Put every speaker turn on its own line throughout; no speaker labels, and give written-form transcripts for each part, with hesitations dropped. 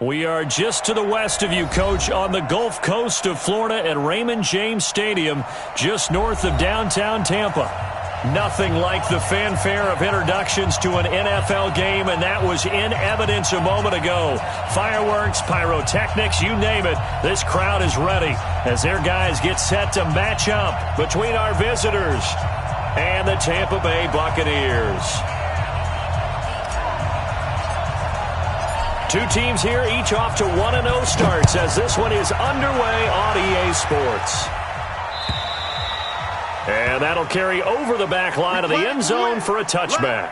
We are just to the west of you, Coach, on the Gulf Coast of Florida at Raymond James Stadium, just north of downtown Tampa. Nothing like the fanfare of introductions to an NFL game, and that was in evidence a moment ago. Fireworks, pyrotechnics, you name it. This crowd is ready as their guys get set to match up between our visitors and the Tampa Bay Buccaneers. Two teams here, each off to 1-0 starts as this one is underway on EA Sports. And that'll carry over the back line of the end zone for a touchback.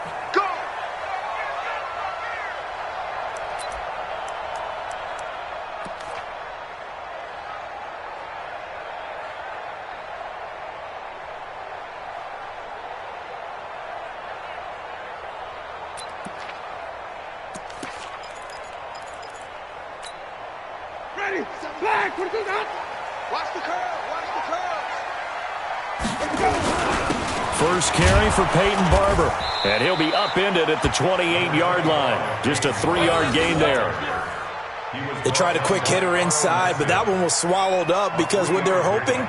Flag, what is that? Watch the curve,
First carry for Peyton Barber, and he'll be upended at the 28-yard line. Just a 3-yard gain there.
They tried a quick hitter inside, but that one was swallowed up because what they're hoping,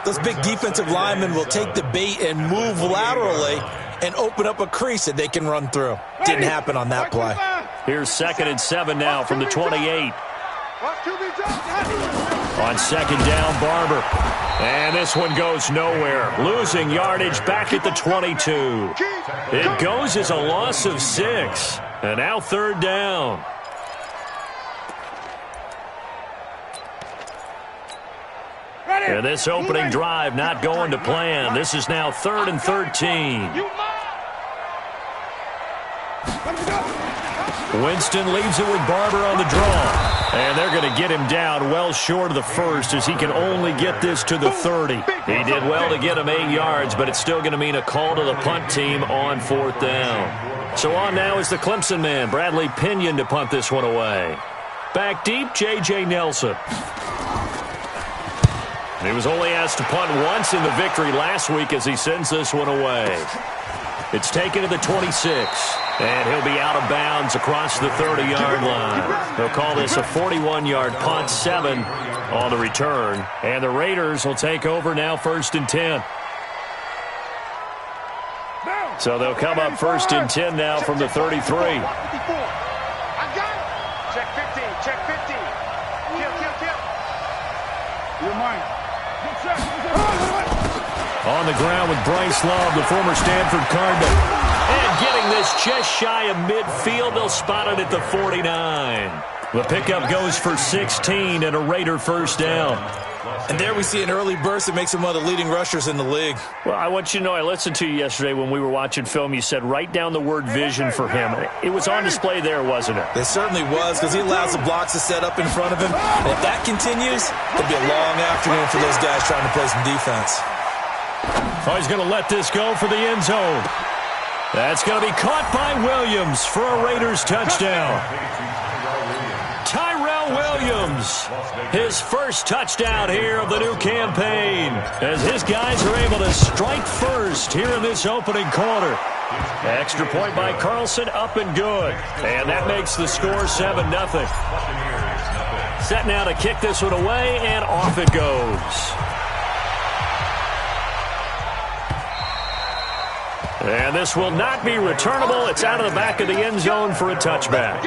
those big defensive linemen will take the bait and move laterally and open up a crease that they can run through. Didn't happen on that play.
Here's 2nd and 7 now from the 28. On 2nd down, Barber. And this one goes nowhere. Losing yardage back at the 22. It goes as a loss of 6. And now 3rd down. And this opening drive not going to plan. This is now 3rd and 13. Winston leaves it with Barber on the draw. And they're going to get him down well short of the first as he can only get this to the 30. He did well to get him 8 yards, but it's still going to mean a call to the punt team on 4th down. So on now is the Clemson man, Bradley Pinion, to punt this one away. Back deep, J.J. Nelson. He was only asked to punt once in the victory last week as he sends this one away. It's taken to the 26. And he'll be out of bounds across the 30-yard line. They'll call this a 41-yard punt, 7 on the return. And the Raiders will take over now 1st and 10. So they'll come up 1st and 10 now from the 33.
I got it. Check 15, check 15. Kill. You're mine.
On the ground with Bryce Love, the former Stanford Cardinal. And getting this just shy of midfield, they'll spot it at the 49. The pickup goes for 16 and a Raider 1st down.
And there we see an early burst that makes him one of the leading rushers in the league.
Well, I want you to know, I listened to you yesterday when we were watching film. You said write down the word vision for him. It was on display there, wasn't it?
It certainly was, because he allows the blocks to set up in front of him. And if that continues, it'll be a long afternoon for those guys trying to play some defense.
Oh, he's going to let this go for the end zone. That's going to be caught by Williams for a Raiders touchdown. Tyrell Williams, his first touchdown here of the new campaign, as his guys are able to strike first here in this opening quarter. Extra point by Carlson, up and good. And that makes the score 7-0. Set now to kick this one away, and off it goes. And this will not be returnable. It's out of the back of the end zone for a touchback.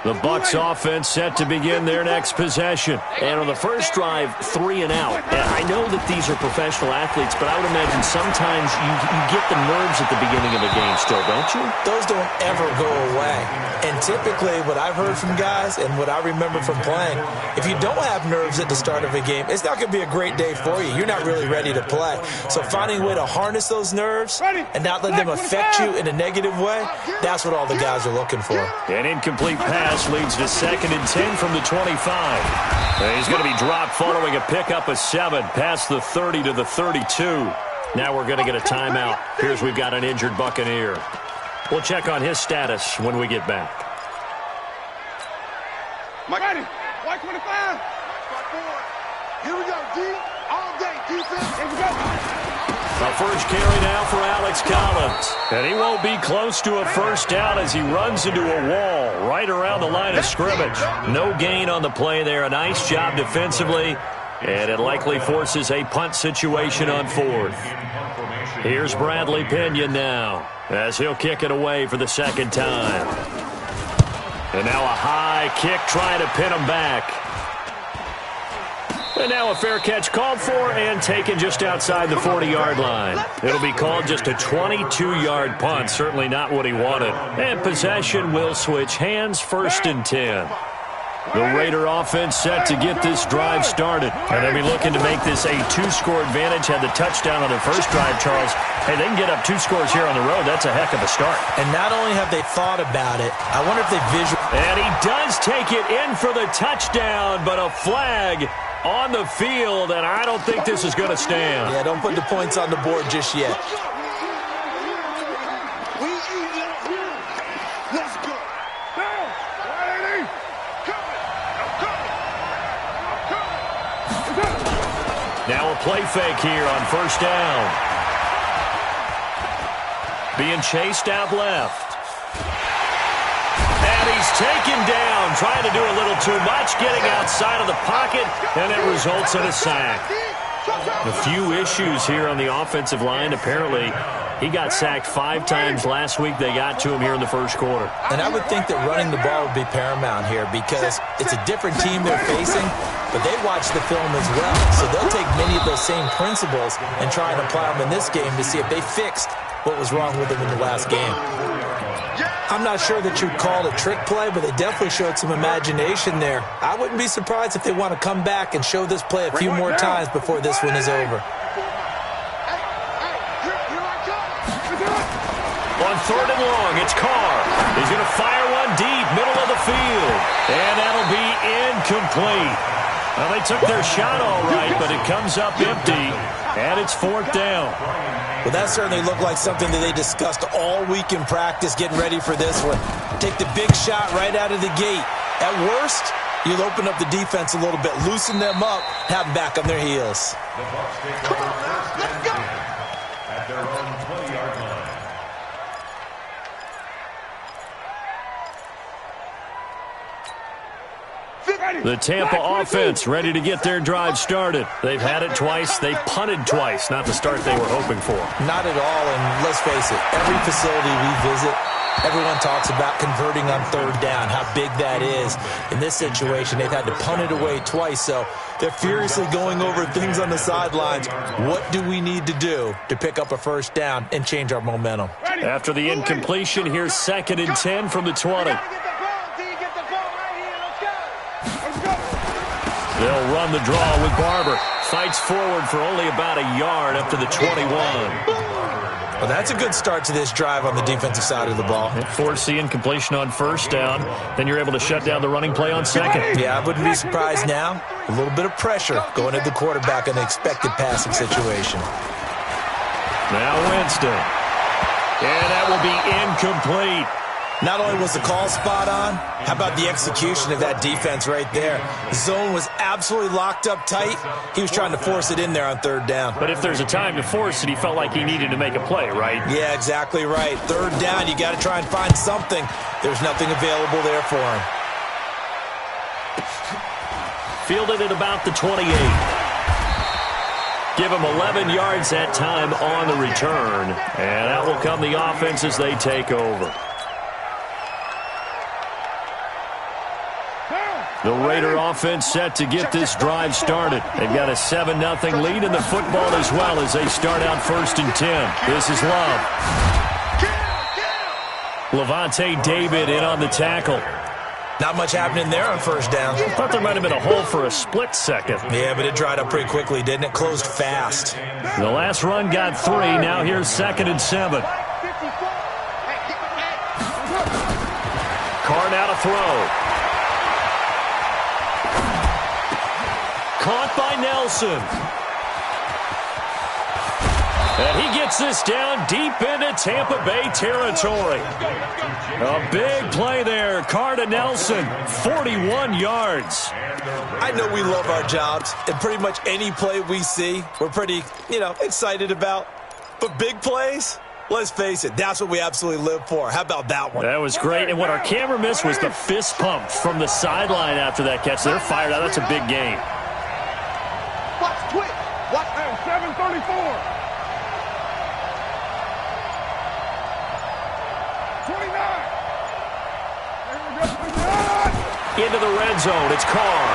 The Bucs offense set to begin their next possession. And on the first drive, 3 and out. And I know that these are professional athletes, but I would imagine sometimes you get the nerves at the beginning of a game still, don't you?
Those don't ever go away. And typically what I've heard from guys and what I remember from playing, if you don't have nerves at the start of a game, it's not going to be a great day for you. You're not really ready to play. So finding a way to harness those nerves and not let them affect you in a negative way, that's what all the guys are looking for.
An incomplete pass leads to 2nd and 10 from the 25. And he's going to be dropped following a pickup of 7 past the 30 to the 32. Now we're going to get a timeout. Here's we've got an injured Buccaneer. We'll check on his status when we get back.
Ready. White 25. Here we go, D. All day defense. Here we go.
A first carry now for Alex Collins. And he won't be close to a first down as he runs into a wall right around the line of scrimmage. No gain on the play there. A nice job defensively. And it likely forces a punt situation on fourth. Here's Bradley Pinion now as he'll kick it away for the second time. And now a high kick trying to pin him back. And now a fair catch called for and taken just outside the 40-yard line. It'll be called just a 22-yard punt. Certainly not what he wanted. And possession will switch hands, 1st and 10. The Raider offense set to get this drive started. And they'll be looking to make this a 2-score advantage. Had the touchdown on their first drive, Charles. Hey, they can get up 2 scores here on the road. That's a heck of a start.
And not only have they thought about it, I wonder if they visualize.
And he does take it in for the touchdown, but a flag on the field, and I don't think this is going to stand.
Yeah, don't put the points on the board just yet.
Now a play fake here on first down. Being chased out left. And he's taken down, trying to do a little too much, getting outside of the pocket, and it results in a sack. A few issues here on the offensive line. Apparently, he got sacked 5 times last week. They got to him here in the first quarter.
And I would think that running the ball would be paramount here because it's a different team they're facing, but they watch the film as well. So they'll take many of those same principles and try and apply them in this game to see if they fixed what was wrong with them in the last game. I'm not sure that you'd call it a trick play, but they definitely showed some imagination there. I wouldn't be surprised if they want to come back and show this play a few more times before this one is over.
On 3rd and long, it's Carr. He's going to fire one deep, middle of the field. And that'll be incomplete. Well, they took their shot all right, but it comes up empty, and it's 4th down.
Well, that certainly looked like something that they discussed all week in practice, getting ready for this one. Take the big shot right out of the gate. At worst, you'll open up the defense a little bit, loosen them up, have them back on their heels.
Come on, let's go.
At their own 20-yard line.
The Tampa offense ready to get their drive started. They've had it twice. They've punted twice. Not the start they were hoping for.
Not at all, and let's face it, every facility we visit, everyone talks about converting on 3rd down, how big that is. In this situation, they've had to punt it away twice, so they're furiously going over things on the sidelines. What do we need to do to pick up a first down and change our momentum?
After the incompletion, here's 2nd and 10 from the 20. They'll run the draw with Barber. Fights forward for only about a yard up to the 21.
Well, that's a good start to this drive on the defensive side of the ball.
Force the incompletion on 1st down. Then you're able to shut down the running play on 2nd.
Yeah, I wouldn't be surprised now. A little bit of pressure going at the quarterback in the expected passing situation.
Now Winston. And that will be incomplete.
Not only was the call spot on, how about the execution of that defense right there? The zone was absolutely locked up tight. He was trying to force it in there on 3rd down.
But if there's a time to force it, he felt like he needed to make a play, right?
Yeah, exactly right. 3rd down, you got to try and find something. There's nothing available there for him.
Fielded at about the 28. Give him 11 yards that time on the return. And that will come the offense as they take over. The Raider offense set to get this drive started. They've got a 7-0 lead in the football as well as they start out 1st and 10. This is Love. Levante David in on the tackle.
Not much happening there on 1st down.
I thought there might have been a hole for a split second.
Yeah, but it dried up pretty quickly, didn't it? Closed fast.
The last run got 3. Now here's 2nd and 7. Carr now to throw. Caught by Nelson. And he gets this down deep into Tampa Bay territory. A big play there. Carr to Nelson, 41 yards.
I know we love our jobs, and pretty much any play we see, we're pretty, excited about. But big plays, let's face it, that's what we absolutely live for. How about that one?
That was great. And what our camera missed was the fist pump from the sideline after that catch. They're fired out. That's a big game.
Watch quick. Watch 734. 29.
Into the red zone. It's Carr.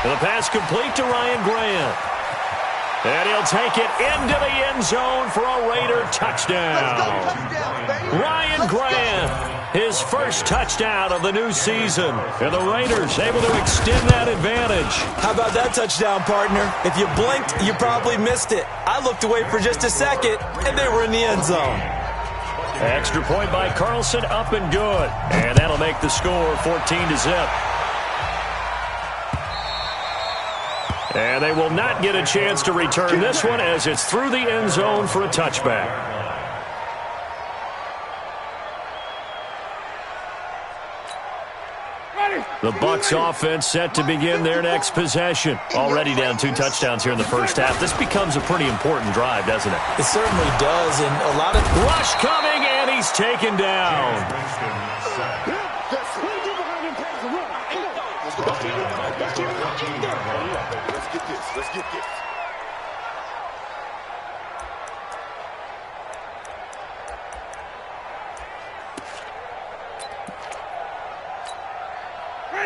The pass complete to Ryan Grant. And he'll take it into the end zone for a Raider touchdown. Ryan Grant, his first touchdown of the new season. And the Raiders able to extend that advantage.
How about that touchdown, partner? If you blinked, you probably missed it. I looked away for just a second, and they were in the end zone.
Extra point by Carlson, up and good. And that'll make the score 14-0. And they will not get a chance to return this one as it's through the end zone for a touchback. The Bucs offense set to begin their next possession. Already down 2 touchdowns here in the first half. This becomes a pretty important drive, doesn't it?
It certainly does, and a lot of...
Rush coming, and he's taken down.
Let's get this.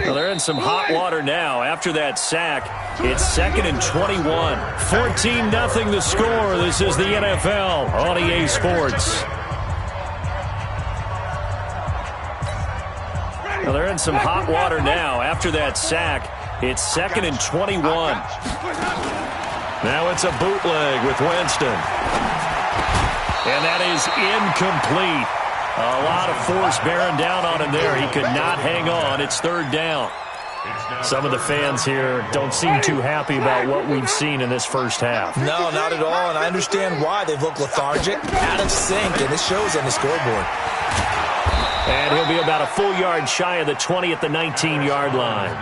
Well, they're in some hot water now. After that sack, it's 2nd and 21. 14-0 the score. This is the NFL on EA Sports. Well, they're in some hot water now. After that sack, it's 2nd and 21. Now it's a bootleg with Winston. And that is incomplete. A lot of force bearing down on him there. He could not hang on. It's 3rd down. Some of the fans here don't seem too happy about what we've seen in this first half.
No, not at all, and I understand why. They've looked lethargic, out of sync, and it shows on the scoreboard.
And he'll be about a full yard shy of the 20 at the 19-yard line.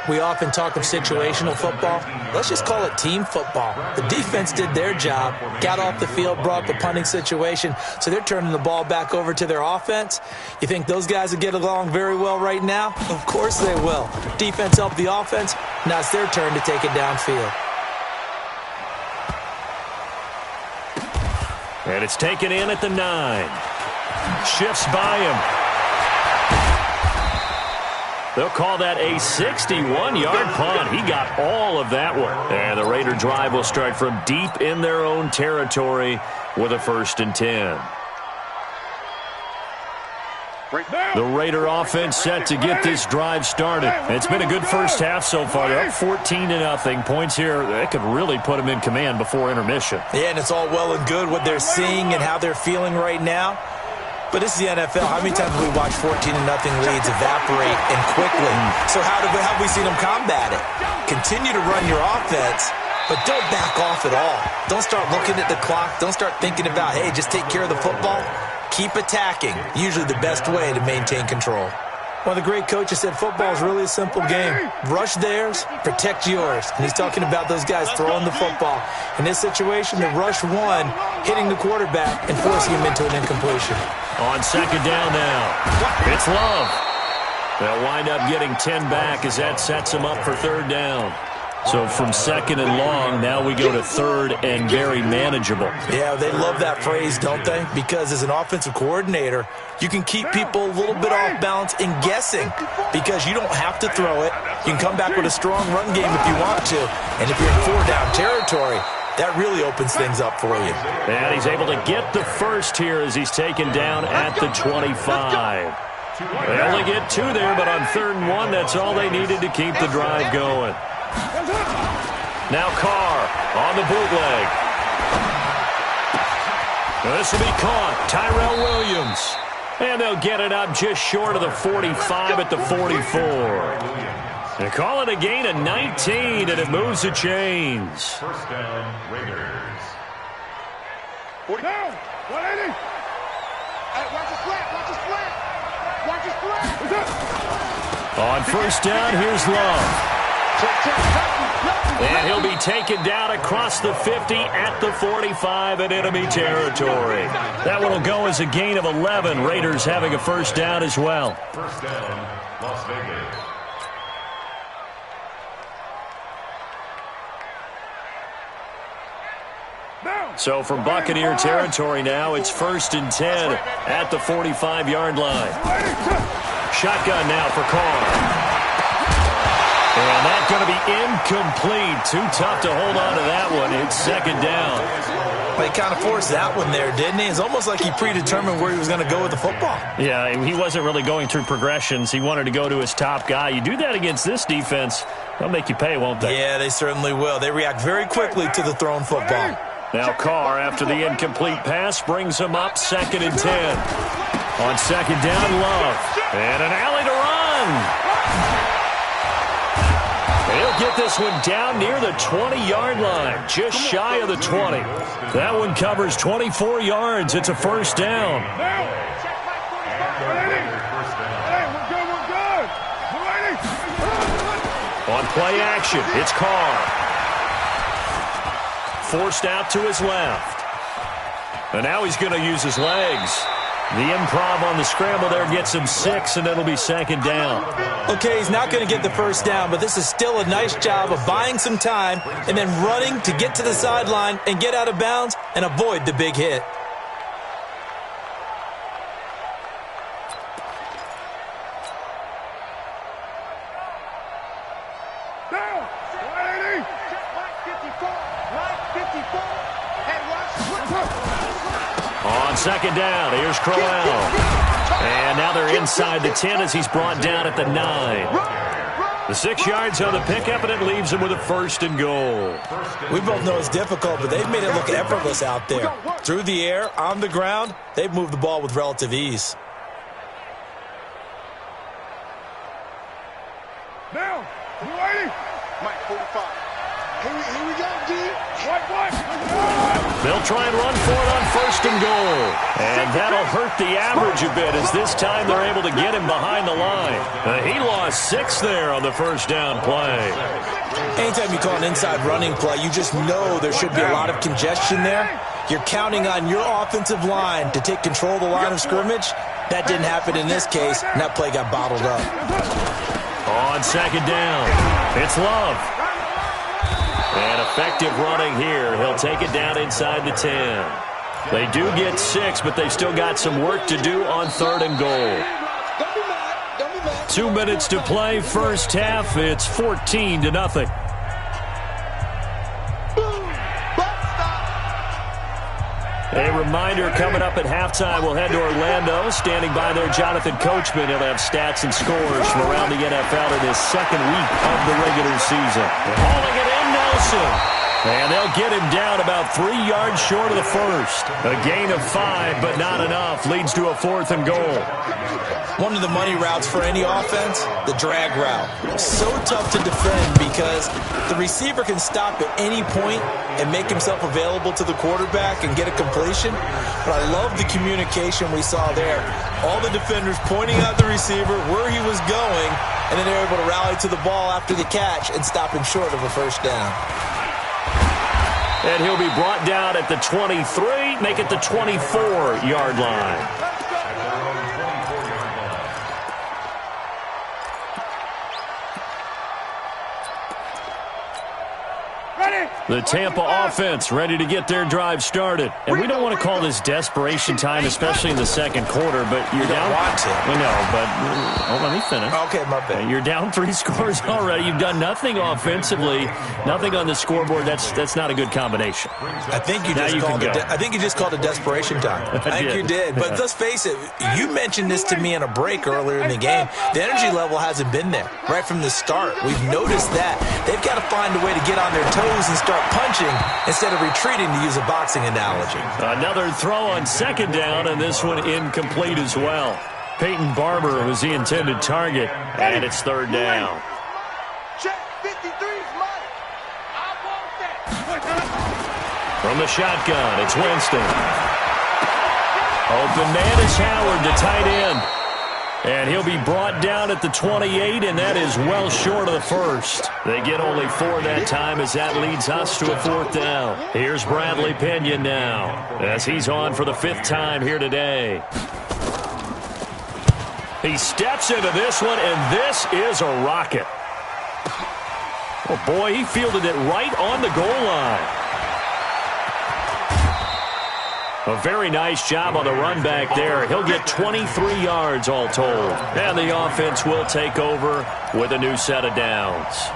We often talk of situational football. Let's just call it team football. The defense did their job, got off the field, brought the punting situation, so they're turning the ball back over to their offense. You think those guys will get along very well right now? Of course they will. Defense helped the offense. Now it's their turn to take it downfield.
And it's taken in at the 9. Shifts by him. They'll call that a 61-yard punt. He got all of that one. And the Raider drive will start from deep in their own territory with a 1st and 10. The Raider offense set to get this drive started. It's been a good first half so far. They're up 14-0. Points here, that could really put them in command before intermission.
Yeah, and it's all well and good what they're seeing and how they're feeling right now. But this is the NFL. How many times have we watched 14-0 leads evaporate and quickly? So how have we seen them combat it? Continue to run your offense, but don't back off at all. Don't start looking at the clock. Don't start thinking about, hey, just take care of the football. Keep attacking. Usually the best way to maintain control. One of the great coaches said football is really a simple game. Rush theirs, protect yours. And he's talking about those guys throwing the football. In this situation, the rush one, hitting the quarterback and forcing him into an incompletion.
On 2nd down now, it's Love. They'll wind up getting 10 back as that sets them up for 3rd down. So from 2nd and long, now we go to 3rd and very manageable. Yeah, they love that phrase, don't they? Because as an offensive coordinator, you can keep people a little bit off balance and guessing because you don't have to throw it. You can come back with a strong run game if you want to. And if you're in 4-down territory, that really opens things up for you. And he's able to get the first here as he's taken down at the 25. They only get 2 there, but on 3rd and 1, that's all they needed to keep the drive going. Now Carr on the bootleg. This will be caught. Tyrell Williams. And they'll get it up just short of the 45 at the 44. They call it a gain of 19, and it moves the chains.
1st down, Raiders.
40 down. 180. Hey, watch his flat. Watch his flat. Watch his flat.
On 1st down, here's Love.
Check.
And he'll be taken down across the 50 at the 45 in enemy territory. That one will go as a gain of 11. Raiders having a first down as well.
First down, Las Vegas.
So from Buccaneer territory now, it's 1st and 10 at the 45-yard line. Shotgun now for Carr. And that's going to be incomplete. Too tough to hold on to that one. It's second down.
Well, he kind of forced that one there, didn't he? It's almost like he predetermined where he was going to go with the football.
Yeah, he wasn't really going through progressions. He wanted to go to his top guy. You do that against this defense, they'll make you pay, won't they?
Yeah, they certainly will. They react very quickly to the thrown football.
Now Carr, after the incomplete pass, brings him up 2nd and 10. On second down, Love. And an alley to run. He'll get this one down near the 20-yard line, just shy of the 20. That one covers 24 yards. It's a first down. On play action, it's Carr. Forced out to his left. And now he's going to use his legs. The improv on the scramble there gets him 6, and it'll be second down.
Okay, he's not going to get the first down, but this is still a nice job of buying some time and then running to get to the sideline and get out of bounds and avoid the big hit.
On second down, here's Crowell. And now they're inside the 10 as he's brought down at the 9. The 6 yards on the pickup, and it leaves him with a first and goal.
We both know it's difficult, but they've made it look effortless out there. Through the air, on the ground, they've moved the ball with relative ease.
Now, you ready? Mike, 45. Here we go, D. What?
They'll try and run for it on first and goal. And that'll hurt the average a bit as this time they're able to get him behind the line. He lost 6 there on the first down play.
Anytime you call an inside running play, you just know there should be a lot of congestion there. You're counting on your offensive line to take control of the line of scrimmage. That didn't happen in this case, and that play got bottled up.
On second down, it's Love. And effective running here. He'll take it down inside the 10. They do get 6, but they've still got some work to do on 3rd and goal. 2 minutes to play, first half. It's 14-0. A reminder coming up at halftime, we'll head to Orlando. Standing by there, Jonathan Coachman. He'll have stats and scores from around the NFL in his second week of the regular season. Hauling it in, Nelson. And they'll get him down about 3 yards short of the first. A gain of 5, but not enough. Leads to a 4th and goal.
One of the money routes for any offense, the drag route. So tough to defend because the receiver can stop at any point and make himself available to the quarterback and get a completion. But I love the communication we saw there. All the defenders pointing out the receiver, where he was going, and then they're able to rally to the ball after the catch and stop him short of a first down.
And he'll be brought down at the 23, make it the 24-yard line. The Tampa offense ready to get their drive started. And we don't want to call this desperation time, especially in the second quarter, but you're down.
Want to.
We know, but let me finish.
Okay, my bad.
You're down 3 scores already. You've done nothing offensively, nothing on the scoreboard. That's not a good combination.
I think you just called it desperation time. I think you did. But let's face it, you mentioned this to me in a break earlier in the game. The energy level hasn't been there right from the start. We've noticed that. They've got to find a way to get on their toes and start punching instead of retreating, to use a boxing analogy.
Another throw on second down, and this one incomplete as well. Peyton Barber was the intended target, and it's 3rd down.
Check 53's mine. I want that.
From the shotgun, it's Winston. Open man is Howard, the tight end. And he'll be brought down at the 28, and that is well short of the first. They get only 4 that time as that leads us to a 4th down. Here's Bradley Pinion now as he's on for the 5th time here today. He steps into this one, and this is a rocket. Oh, boy, he fielded it right on the goal line. A very nice job on the run back there. He'll get 23 yards all told. And the offense will take over with a new set of downs.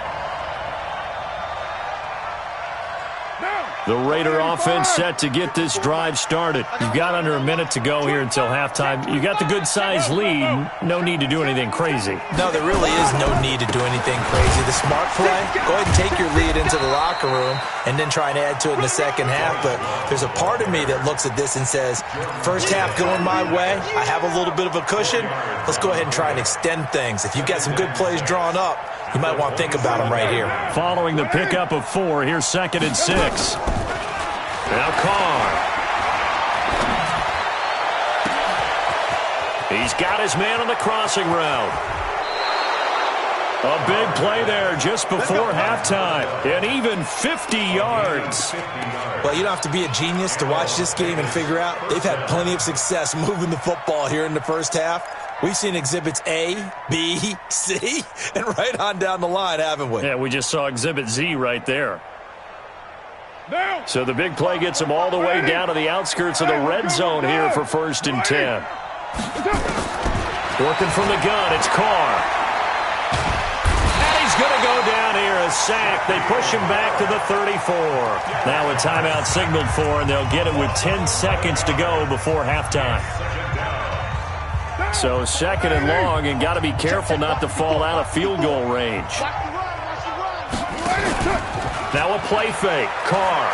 The Raider offense set to get this drive started. You've got under a minute to go here until halftime. You got the good-sized lead. No need to do anything crazy.
No, there really is no need to do anything crazy. The smart play, go ahead and take your lead into the locker room and then try and add to it in the second half. But there's a part of me that looks at this and says, first half going my way, I have a little bit of a cushion. Let's go ahead and try and extend things. If you've got some good plays drawn up, you might want to think about them right here.
Following the pickup of 4, here's 2nd and 6. Now Carr. He's got his man on the crossing route. A big play there just before halftime. And even 50 yards.
Well, you don't have to be a genius to watch this game and figure out they've had plenty of success moving the football here in the first half. We've seen exhibits A, B, C, and right on down the line, haven't we?
Yeah, we just saw exhibit Z right there. So the big play gets him all the way down to the outskirts of the red zone here for 1st and 10. Working from the gun, it's Carr. And he's going to go down here, a sack. They push him back to the 34. Now a timeout signaled for, and they'll get it with 10 seconds to go before halftime. So 2nd and long, and got to be careful not to fall out of field goal range. Now a play fake. Carr.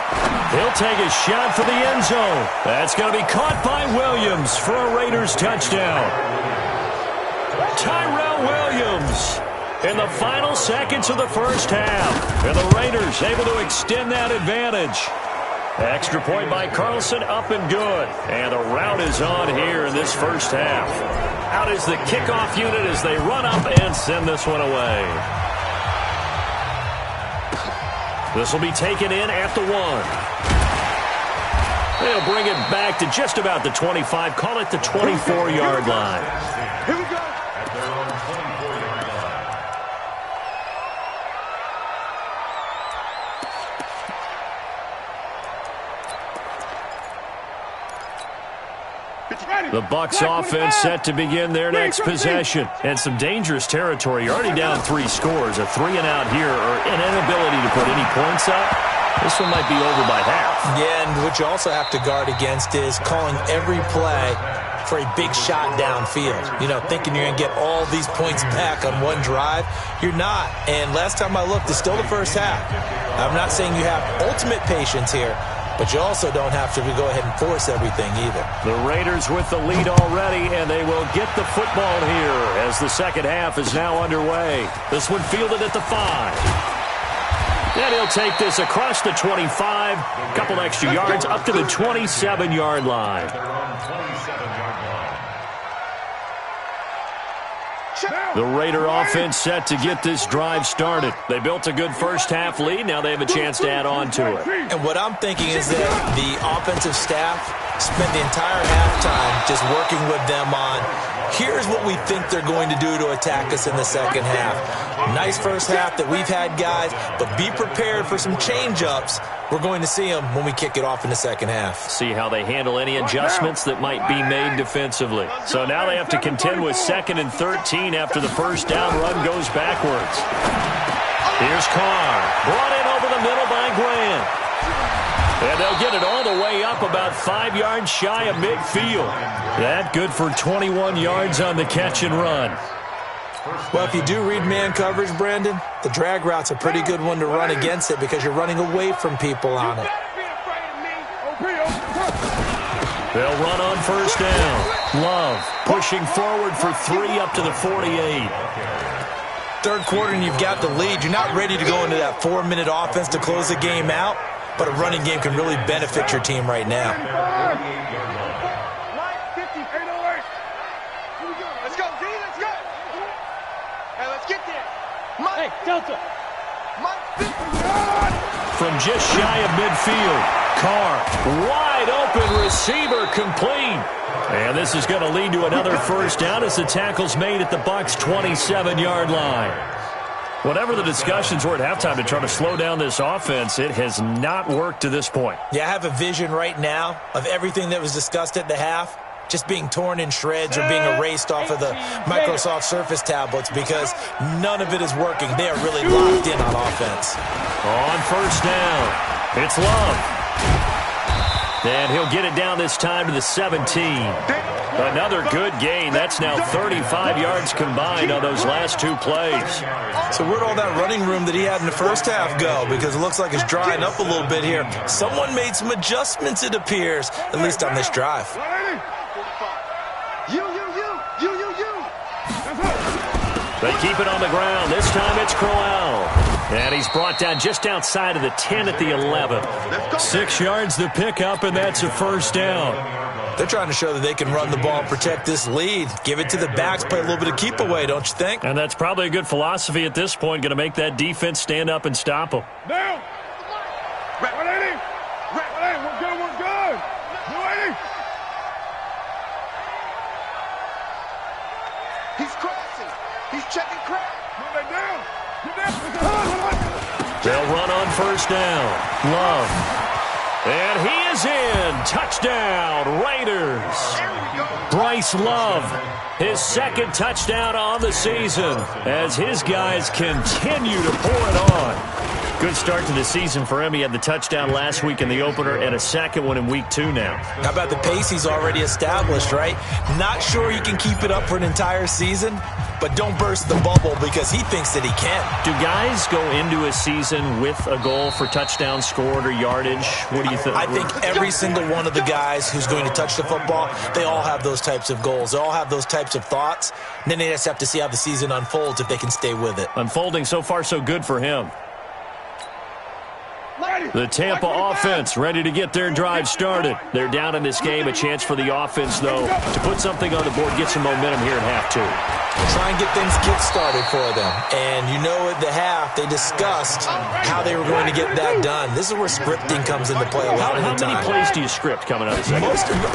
He'll take a shot for the end zone. That's going to be caught by Williams for a Raiders touchdown. Tyrell Williams in the final seconds of the first half. And the Raiders able to extend that advantage. Extra point by Carlson, up and good. And the route is on here in this first half. Out is the kickoff unit as they run up and send this one away. This will be taken in at the 1. They'll bring it back to just about the 25. Call it the 24-yard line.
Here we go.
The Bucs offense set to begin their next possession. And some dangerous territory. You're already down 3 scores. A 3-and-out here, or an inability to put any points up. This one might be over by half.
Yeah, and what you also have to guard against is calling every play for a big shot downfield. You know, thinking you're going to get all these points back on one drive. You're not. And last time I looked, it's still the first half. I'm not saying you have ultimate patience here, but you also don't have to go ahead and force everything either.
The Raiders with the lead already, and they will get the football here as the second half is now underway. This one fielded at the 5. And he'll take this across the 25. A couple extra yards up to the 27-yard line. The Raider offense set to get this drive started. They built a good first half lead. Now they have a chance to add on to it.
And what I'm thinking is that the offensive staff spent the entire halftime just working with them on, here's what we think they're going to do to attack us in the second half. Nice first half that we've had, guys, but be prepared for some change-ups. We're going to see them when we kick it off in the second half.
See how they handle any adjustments that might be made defensively. So now they have to contend with 2nd and 13 after the first down run goes backwards. Here's Carr. Brought in over the middle by Grant. And they'll get it all the way up about 5 yards shy of midfield. That good for 21 yards on the catch and run.
Well, if you do read man coverage, Brandon, the drag route's a pretty good one to run against it because you're running away from people on it.
They'll run on first down. Love pushing forward for 3 up to the 48.
Third quarter and you've got the lead. You're not ready to go into that 4-minute offense to close the game out, but a running game can really benefit your team right now.
Let's go,
Hey, Delta.
From just shy of midfield, Carr, wide open receiver, complete. And this is going to lead to another first down as the tackle's made at the Bucs' 27-yard line. Whatever the discussions were at halftime to try to slow down this offense, it has not worked to this point.
Yeah, I have a vision right now of everything that was discussed at the half just being torn in shreds or being erased off of the Microsoft Surface tablets because none of it is working. They are really locked in on offense.
On first down, it's Love. And he'll get it down this time to the 17. Another good gain. That's now 35 yards combined on those last two plays.
So where'd all that running room that he had in the first half go? Because it looks like it's drying up a little bit here. Someone made some adjustments, it appears, at least on this drive.
They keep it on the ground. This time it's Crowell. And he's brought down just outside of the 10 at the 11. 6 yards the pickup, and that's a first down.
They're trying to show that they can run the ball and protect this lead. Give it to the backs, play a little bit of keep away, don't you think?
And that's probably a good philosophy at this point, going to make that defense stand up and stop them.
Now. We're good. He's crossing. He's checking crack. Move it down.
They'll run on first down. Love. And he is in. Touchdown, Raiders. Bryce Love, his second touchdown on the season as his guys continue to pour it on. Good start to the season for him. He had the touchdown last week in the opener and a second one in week 2 now.
How about the pace he's already established, right? Not sure he can keep it up for an entire season, but don't burst the bubble because he thinks that he can.
Do guys go into a season with a goal for touchdown scored or yardage? What do you think?
I think every single one of the guys who's going to touch the football, they all have those types of goals. They all have those types of thoughts. And then they just have to see how the season unfolds if they can stay with it.
Unfolding so far so good for him. The Tampa offense ready to get their drive started. They're down in this game. A chance for the offense, though, to put something on the board, get some momentum here in half 2.
Try and get things kick-started for them. And you know at the half, they discussed how they were going to get that done. This is where scripting comes into play a lot of the time.
How many plays do you script coming out of the second?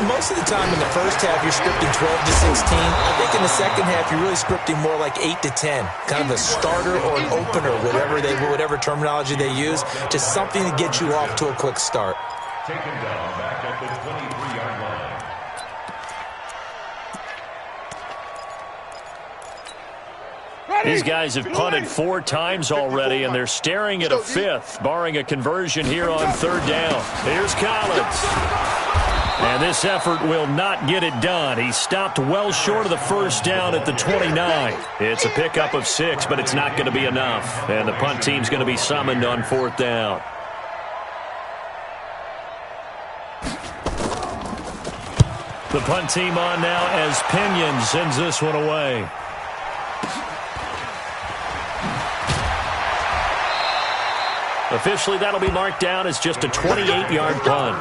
Most of the time in the first half, you're scripting 12 to 16. I think in the second half, you're really scripting more like 8 to 10. Kind of a starter or an opener, whatever terminology they use. Just something to get you off to a quick start.
Taken down back at the 23-yard line.
These guys have punted 4 times already, and they're staring at a 5th, barring a conversion here on third down. Here's Collins. And this effort will not get it done. He stopped well short of the first down at the 29. It's a pickup of 6, but it's not going to be enough. And the punt team's going to be summoned on 4th down. The punt team on now as Pinion sends this one away. Officially, that'll be marked down as just a 28-yard punt.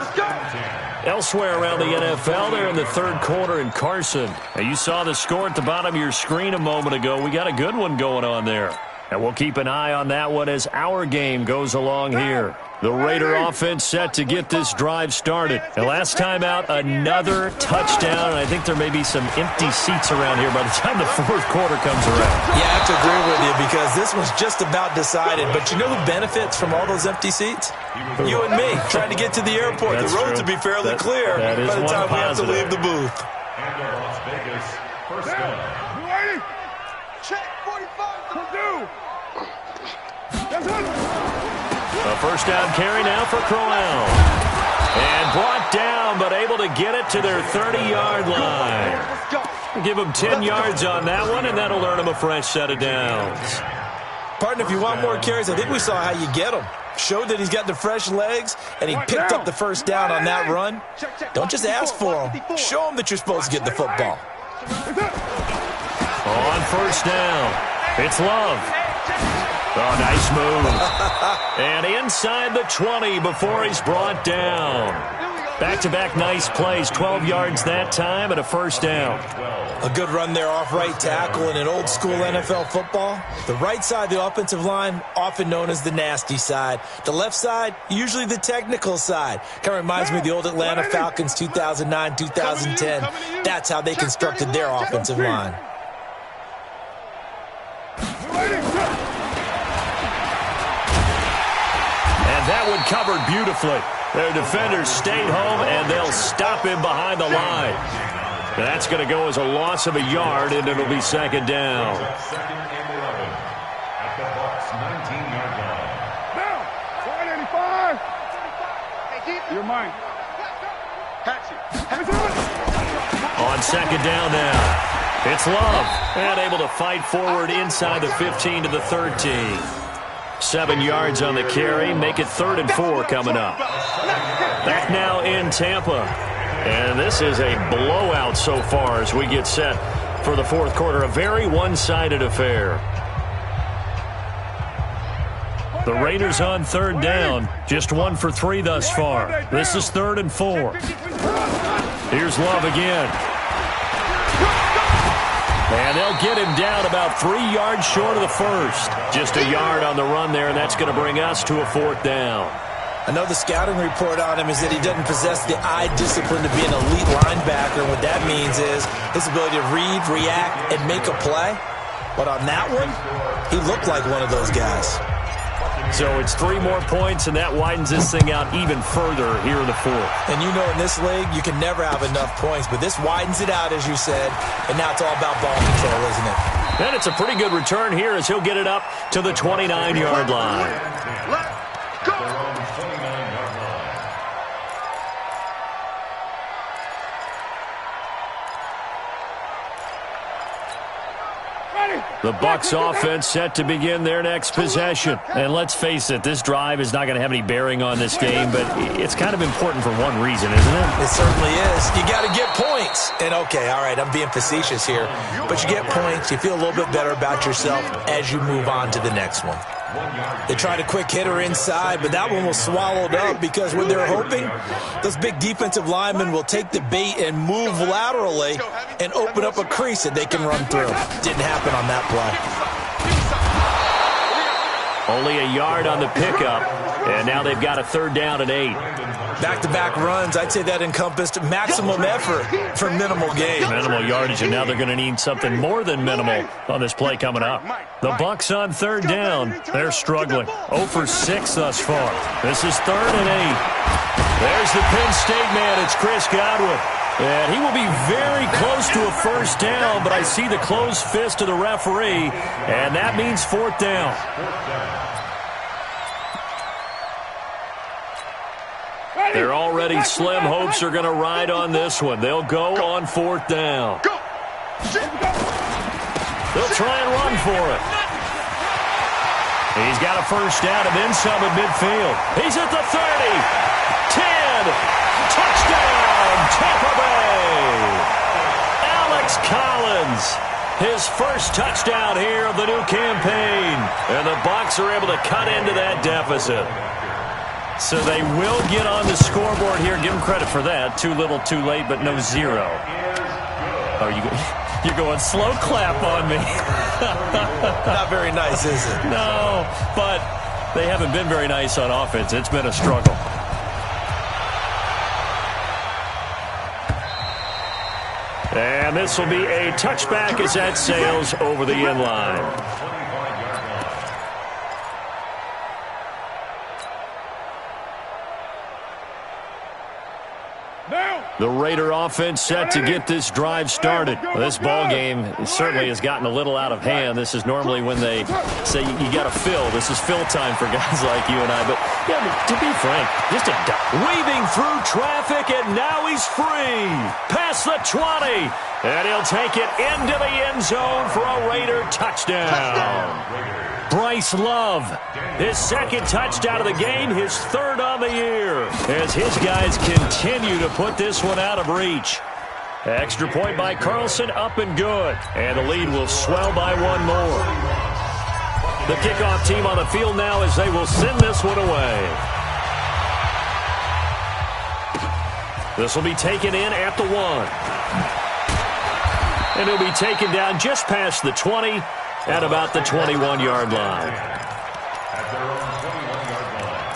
Elsewhere around the NFL, they're in the third quarter in Carson. Now, you saw the score at the bottom of your screen a moment ago. We got a good one going on there. And we'll keep an eye on that one as our game goes along here. The Raider offense set to get this drive started. And last time out, another touchdown. And I think there may be some empty seats around here by the time the fourth quarter comes around.
Yeah, I have to agree with you because this was just about decided. But you know who benefits from all those empty seats? You and me, trying to get to the airport.
That's
the roads
true.
will be fairly clear by the time we have to leave the booth.
And the Las Vegas first down.
You ready? Check 45. Purdue. That's it.
A first down carry now for Crowell. And brought down, but able to get it to their 30-yard line. Give them 10 yards on that one, and that'll earn them a fresh set of downs.
Partner, if you want more carries, I think we saw how you get them. Showed that he's got the fresh legs, and he picked up the first down on that run. Don't just ask for them. Show them that you're supposed to get the football.
On first down, it's Love. Oh, nice move. And inside the 20 before he's brought down. Back-to-back nice plays, 12 yards that time and a first down.
A good run there off right tackle in an old-school NFL football. The right side of the offensive line, often known as the nasty side. The left side, usually the technical side. Kind of reminds me of the old Atlanta Falcons 2009, 2010. That's how they constructed their offensive line.
And that one covered beautifully. Their defenders stayed home, and they'll stop him behind the line. That's going to go as a loss of a yard, and it'll be second down.
Second and 11 at the Bucs 19-yard line.
Now, 485. You're mine.
On second down now, it's Love, and able to fight forward inside the 15 to the 13. 7 yards on the carry, make it 3rd and 4 coming up. Back now in Tampa. And this is a blowout so far as we get set for the fourth quarter. A very one-sided affair. The Raiders on 3rd down. Just 1 for 3 thus far. This is 3rd and 4. Here's Love again. And they'll get him down about 3 yards short of the first. Just a yard on the run there, and that's going to bring us to a 4th down.
Another scouting report on him is that he doesn't possess the eye discipline to be an elite linebacker. What that means is his ability to read, react, and make a play. But on that one, he looked like one of those guys.
So it's 3 more points, and that widens this thing out even further here in the 4th.
And you know in this league, you can never have enough points, but this widens it out, as you said, and now it's all about ball control, isn't it?
And it's a pretty good return here as he'll get it up to the 29-yard line. The Bucs offense set to begin their next possession. And let's face it, this drive is not going to have any bearing on this game, but it's kind of important for one reason, isn't it?
It certainly is. You got to get points. And okay, all right, I'm being facetious here, but you get points, you feel a little bit better about yourself as you move on to the next one. They tried a quick hitter inside, but that one was swallowed up because when they're hoping, those big defensive linemen will take the bait and move laterally and open up a crease that they can run through. Didn't happen on that play.
Only a yard on the pickup, and now they've got a 3rd down and 8.
Back-to-back runs, I'd say that encompassed maximum effort for minimal gain.
Minimal yardage, and now they're going to need something more than minimal on this play coming up. The Bucs on 3rd down. They're struggling. 0 for 6 thus far. This is 3rd and 8. There's the Penn State man. It's Chris Godwin. And he will be very close to a first down, but I see the closed fist of the referee, and that means 4th down. Their already slim hopes are going to ride on this one. They'll go on 4th down. They'll try and run for it. He's got a first down and then some at midfield. He's at the 30. 10. Touchdown, Tampa Bay. Alex Collins. His first touchdown here of the new campaign. And the Bucs are able to cut into that deficit. So they will get on the scoreboard here. Give them credit for that. Too little, too late, but no 0. Oh, you're going slow clap on me.
Not very nice, is it?
No, but they haven't been very nice on offense. It's been a struggle. And this will be a touchback as that sails over the end line. The Raider offense set to get this drive started. This ball game certainly has gotten a little out of hand. This is normally when they say you got to fill. This is fill time for guys like you and I. But yeah, to be frank, just a weaving through traffic, and now he's free. Past the 20, and he'll take it into the end zone for a Raider touchdown. Bryce Love, his 2nd touchdown of the game, his 3rd on the year, as his guys continue to put this one out of reach. Extra point by Carlson, up and good, and the lead will swell by 1 more. The kickoff team on the field now as they will send this one away. This will be taken in at the 1. And he'll be taken down just past the 20 at about the 21-yard line.
At their own 21-yard line.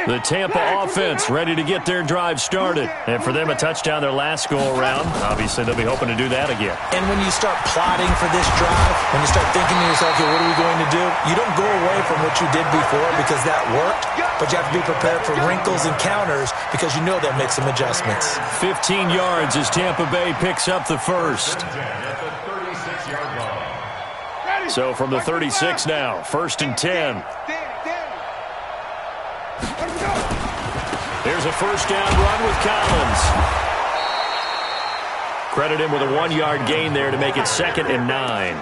The Tampa offense ready to get their drive started. And for them, a touchdown their last go-around. Obviously, they'll be hoping to do that again.
And when you start plotting for this drive, when you start thinking to yourself, okay, what are we going to do? You don't go away from what you did before because that worked, but you have to be prepared for wrinkles and counters because you know they'll make some adjustments.
15 yards as Tampa Bay picks up the first.
At the 36-yard line.
So from the 36 now, 1st and 10. There's a first down run with Collins. Credit him with a 1-yard gain there to make it 2nd and 9.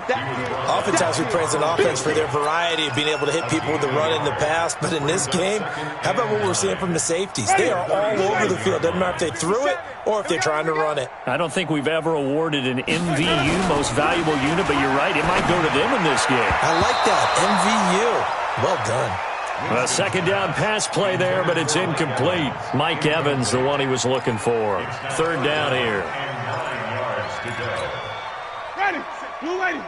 Oftentimes we praise an offense for their variety of being able to hit people with the run and the pass, but in this game, how about what we're seeing from the safeties? They are all over the field. Doesn't matter if they threw it or if they're trying to run it.
I don't think we've ever awarded an MVU, most valuable unit, but you're right, it might go to them in this game.
I like that, MVU. Well done.
A second down pass play there, but it's incomplete. Mike Evans, the one he was looking for. 3rd down here.
Ready. Blue lady.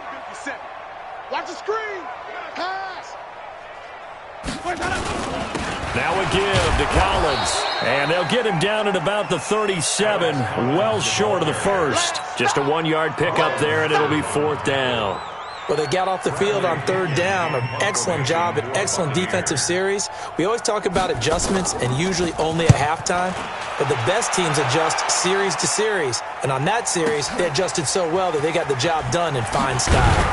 Watch the screen. Pass.
Now a give to Collins. And they'll get him down at about the 37, well short of the first. Just a 1-yard pickup there, and it'll be 4th down.
Well, they got off the field on 3rd down. An excellent job, an excellent defensive series. We always talk about adjustments and usually only at halftime. But the best teams adjust series to series. And on that series, they adjusted so well that they got the job done in fine style.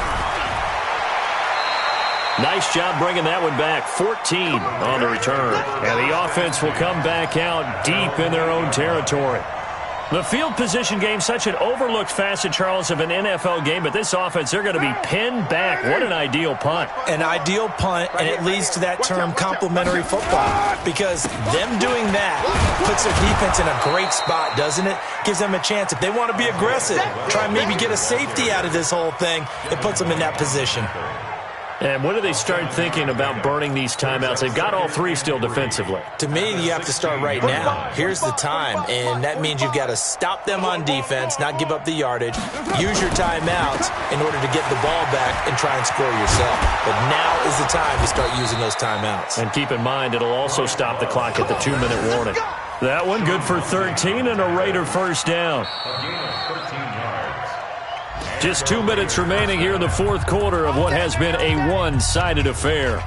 Nice job bringing that one back. 14 on the return. And the offense will come back out deep in their own territory. The field position game, such an overlooked facet, Charles, of an NFL game, but this offense, they're going to be pinned back. What an ideal punt.
An ideal punt, and it leads to that term complementary football, because them doing that puts their defense in a great spot, doesn't it? Gives them a chance. If they want to be aggressive, try and maybe get a safety out of this whole thing, it puts them in that position.
And when do they start thinking about burning these timeouts? They've got all 3 still defensively.
To me, you have to start right now. Here's the time, and that means you've got to stop them on defense, not give up the yardage, use your timeouts in order to get the ball back and try and score yourself. But now is the time to start using those timeouts.
And keep in mind, it'll also stop the clock at the 2-minute warning. That one good for 13 and a Raider first down. Just 2 minutes remaining here in the 4th quarter of what has been a one-sided affair.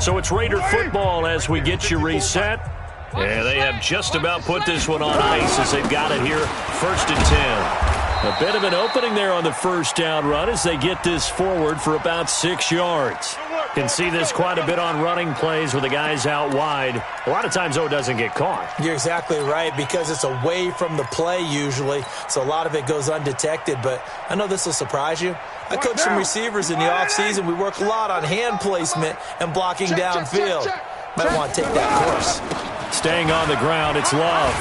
So it's Raider football as we get you reset. And they have just about put this one on ice as they've got it here, 1st and 10. A bit of an opening there on the first down run as they get this forward for about 6 yards. Can see this quite a bit on running plays with the guys out wide. A lot of times, though, it doesn't get caught.
You're exactly right, because it's away from the play usually, so a lot of it goes undetected. But I know this will surprise you. I coach some receivers in the offseason. We work a lot on hand placement and blocking downfield. Might want to take that course.
Staying on the ground, it's Love.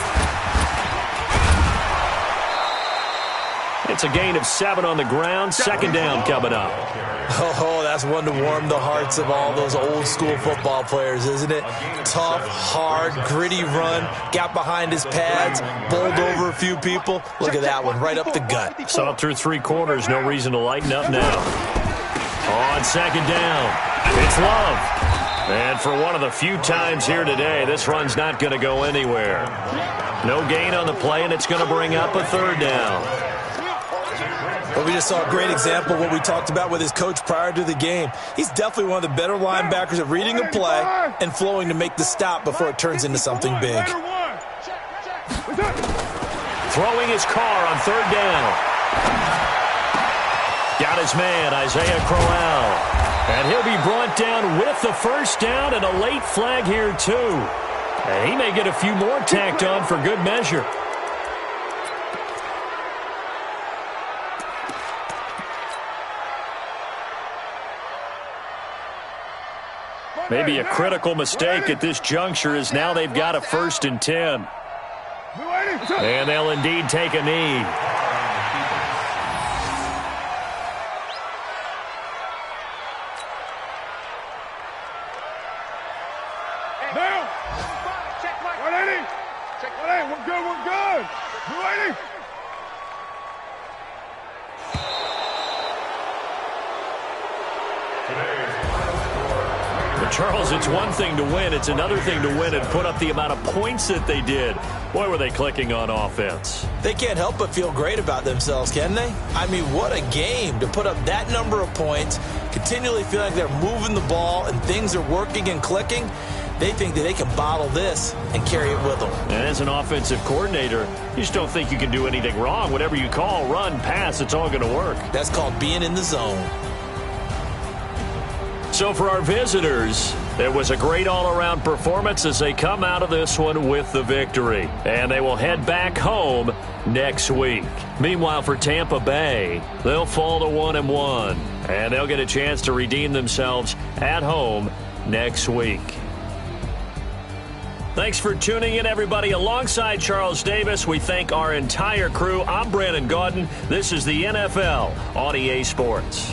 It's a gain of 7 on the ground. 2nd down coming up.
Oh, that's one to warm the hearts of all those old-school football players, isn't it? Tough, hard, gritty run, got behind his pads, bowled over a few people. Look at that one, right up the gut.
Saw it through 3 quarters, no reason to lighten up now. On 2nd down, it's Love. And for one of the few times here today, this run's not going to go anywhere. No gain on the play, and it's going to bring up a 3rd down.
Well, we just saw a great example of what we talked about with his coach prior to the game. He's definitely one of the better linebackers at reading a play and flowing to make the stop before it turns into something big.
Throwing his car on 3rd down. Got his man, Isaiah Crowell. And he'll be brought down with the first down and a late flag here, too. And he may get a few more tacked on for good measure. Maybe a critical mistake at this juncture as now they've got a 1st and 10. And they'll indeed take a knee.
Check 180. Check 180. We're good. We're good. 280.
But Charles, it's one thing to win. It's another thing to win and put up the amount of points that they did. Boy, were they clicking on offense.
They can't help but feel great about themselves, can they? I mean, what a game to put up that number of points, continually feel like they're moving the ball and things are working and clicking. They think that they can bottle this and carry it with them.
And as an offensive coordinator, you just don't think you can do anything wrong. Whatever you call, run, pass, it's all going to work.
That's called being in the zone.
So for our visitors, it was a great all-around performance as they come out of this one with the victory. And they will head back home next week. Meanwhile, for Tampa Bay, they'll fall to 1-1. And they'll get a chance to redeem themselves at home next week. Thanks for tuning in, everybody. Alongside Charles Davis, we thank our entire crew. I'm Brandon Gaudin. This is the NFL on EA Sports.